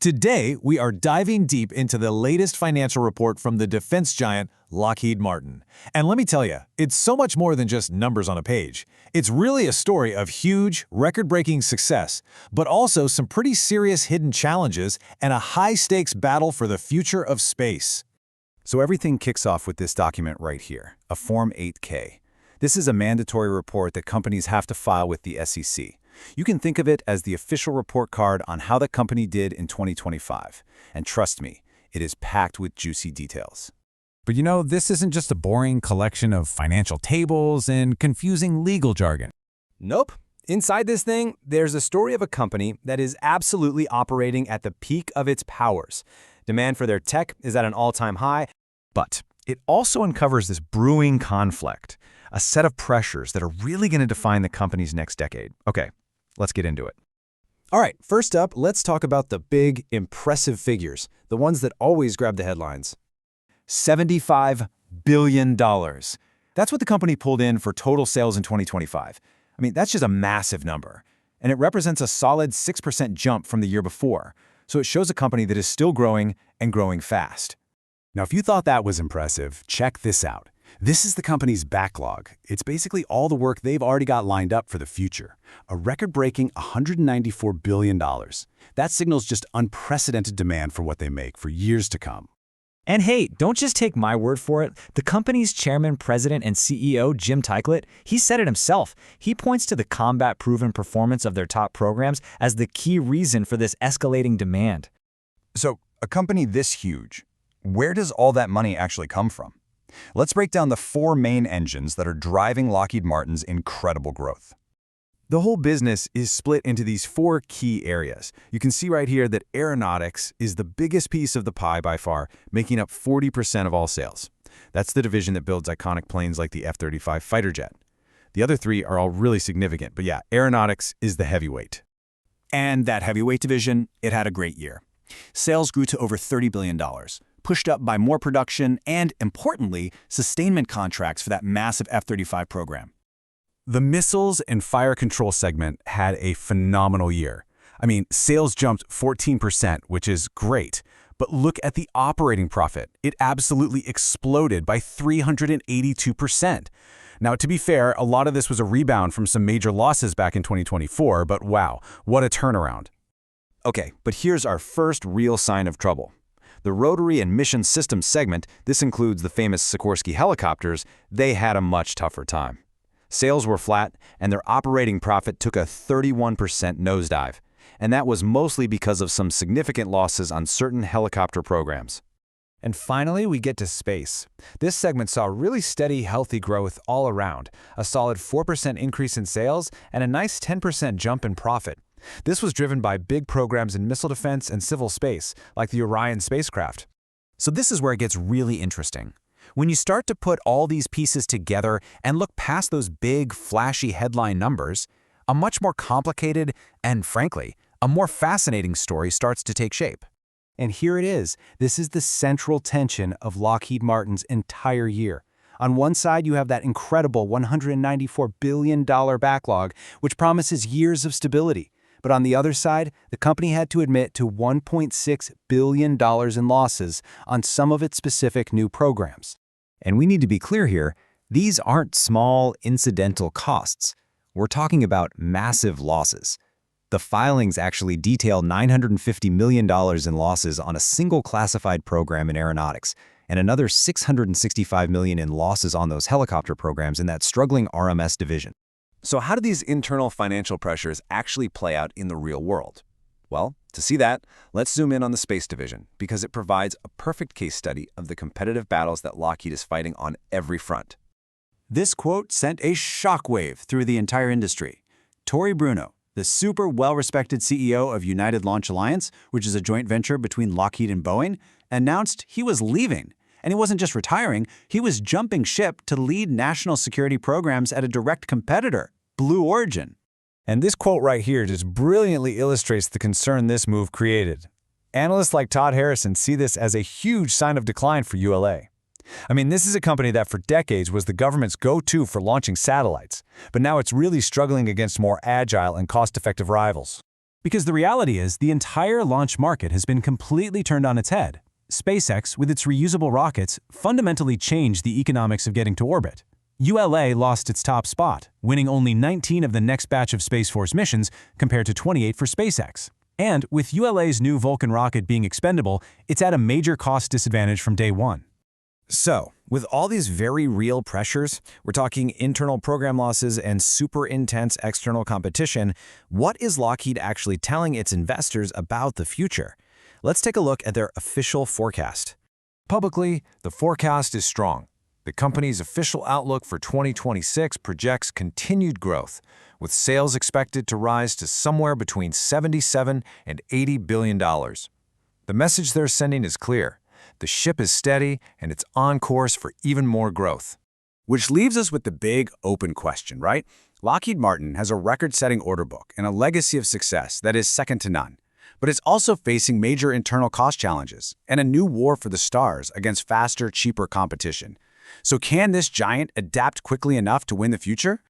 Today, we are diving deep into the latest financial report from the defense giant Lockheed Martin. And let me tell you, it's so much more than just numbers on a page. It's really a story of huge, record-breaking success, but also some pretty serious hidden challenges and a high-stakes battle for the future of space. So everything kicks off with this document right here, a Form 8K. This is a mandatory report that companies have to file with the SEC. You can think of it as the official report card on how the company did in 2025. And trust me, it is packed with juicy details. But you know, this isn't just a boring collection of financial tables and confusing legal jargon. Nope. Inside this thing, there's a story of a company that is absolutely operating at the peak of its powers. Demand for their tech is at an all-time high, But it also uncovers this brewing conflict, a set of pressures that are really going to define the company's next decade. Okay, let's get into it. All right, first up, let's talk about the big, impressive figures, the ones that always grab the headlines. $75 billion. That's what the company pulled in for total sales in 2025. I mean, that's just a massive number. And it represents a solid 6% jump from the year before. So it shows a company that is still growing and growing fast. Now, if you thought that was impressive, check this out. This is the company's backlog. It's basically all the work they've already got lined up for the future. A record-breaking $194 billion. That signals just unprecedented demand for what they make for years to come. And hey, don't just take my word for it. The company's chairman, president, and CEO, Jim Teichlet, he said it himself. He points to the combat-proven performance of their top programs as the key reason for this escalating demand. So, a company this huge, where does all that money actually come from? Let's break down the four main engines that are driving Lockheed Martin's incredible growth. The whole business is split into these four key areas. You can see right here that aeronautics is the biggest piece of the pie by far, making up 40% of all sales. That's the division that builds iconic planes like the F-35 fighter jet. The other three are all really significant, but yeah, aeronautics is the heavyweight. And that heavyweight division, it had a great year. Sales grew to over $30 billion, pushed up by more production and, importantly, sustainment contracts for that massive F-35 program. The missiles and fire control segment had a phenomenal year. I mean, sales jumped 14%, which is great. But look at the operating profit. It absolutely exploded by 382%. Now, to be fair, a lot of this was a rebound from some major losses back in 2024, but wow, what a turnaround. Okay, but here's our first real sign of trouble. The Rotary and Mission Systems segment, this includes the famous Sikorsky helicopters, they had a much tougher time. Sales were flat, and their operating profit took a 31% nosedive, and that was mostly because of some significant losses on certain helicopter programs. And finally, we get to space. This segment saw really steady, healthy growth all around, a solid 4% increase in sales and a nice 10% jump in profit. This was driven by big programs in missile defense and civil space, like the Orion spacecraft. So this is where it gets really interesting. When you start to put all these pieces together and look past those big, flashy headline numbers, a much more complicated and, frankly, a more fascinating story starts to take shape. And here it is. This is the central tension of Lockheed Martin's entire year. On one side, you have that incredible $194 billion backlog, which promises years of stability. But on the other side, the company had to admit to $1.6 billion in losses on some of its specific new programs. And we need to be clear here, these aren't small, incidental costs. We're talking about massive losses. The filings actually detail $950 million in losses on a single classified program in aeronautics, and another $665 million in losses on those helicopter programs in that struggling RMS division. So how do these internal financial pressures actually play out in the real world? Well, to see that, let's zoom in on the space division, because it provides a perfect case study of the competitive battles that Lockheed is fighting on every front. This quote sent a shockwave through the entire industry. Tory Bruno, the super well-respected CEO of United Launch Alliance, which is a joint venture between Lockheed and Boeing, announced he was leaving. And he wasn't just retiring, he was jumping ship to lead national security programs at a direct competitor, Blue Origin. And this quote right here just brilliantly illustrates the concern this move created. Analysts like Todd Harrison see this as a huge sign of decline for ULA. I mean, this is a company that for decades was the government's go-to for launching satellites, but now it's really struggling against more agile and cost-effective rivals. Because the reality is, the entire launch market has been completely turned on its head. SpaceX, with its reusable rockets, fundamentally changed the economics of getting to orbit. ULA lost its top spot, winning only 19 of the next batch of Space Force missions compared to 28 for SpaceX. And with ULA's new Vulcan rocket being expendable, it's at a major cost disadvantage from day one. So, with all these very real pressures, we're talking internal program losses and super intense external competition, what is Lockheed actually telling its investors about the future? Let's take a look at their official forecast. Publicly, the forecast is strong. The company's official outlook for 2026 projects continued growth, with sales expected to rise to somewhere between $77 and $80 billion. The message they're sending is clear. The ship is steady, and it's on course for even more growth. Which leaves us with the big open question, right? Lockheed Martin has a record-setting order book and a legacy of success that is second to none. But it's also facing major internal cost challenges and a new war for the stars against faster, cheaper competition. So can this giant adapt quickly enough to win the future?